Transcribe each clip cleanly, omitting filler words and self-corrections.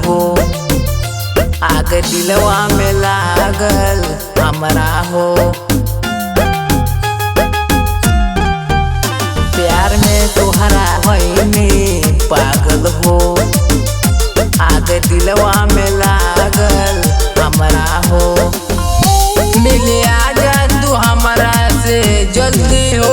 हो। आग दिलवा में लागल हमरा हो। प्यार में तोहरा होइने पागल हो। आग दिलवा में लागल हमरा हो। मिले आजा तू हमरा से जल्दी हो।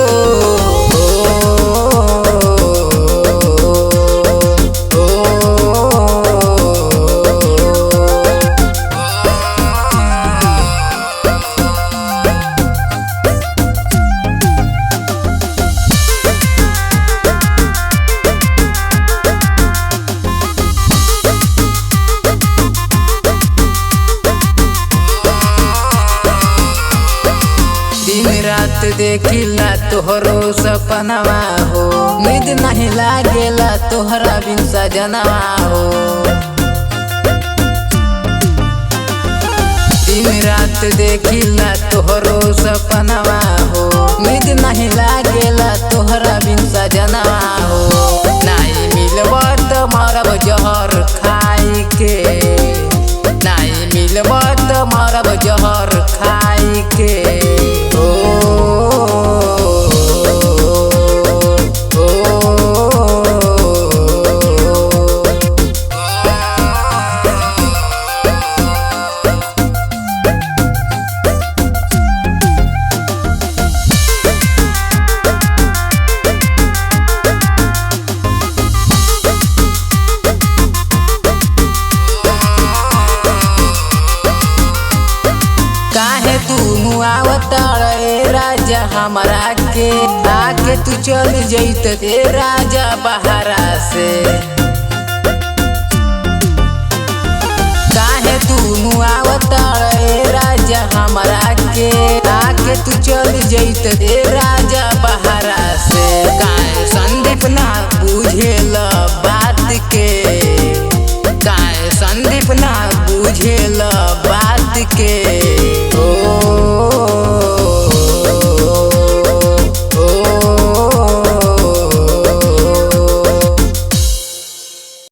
दिन रात देखिला तोहरो सपनवा हो। नींद नहीं लागेला तोहरा बिन सजनवा हो। दिन रात देखिला तोहरो सपनवा हो। नींद नहीं लागेला तोहरा बिन सजनवा हो। नहीं मिलबा त मरब जहर खाई के। नहीं मिलबा त मरब जहर खाई के। काहे तू मुआवतारे राजा हमरा के। आके तू चल जैत ए राजा बहरा से। काहे तू मुआवतारे राजा हमरा के। आके तू चल जैत ए राजा बहरा से। काहे संदीप ना बुझेल बात के। काहे संदीप ना बुझेल बात के।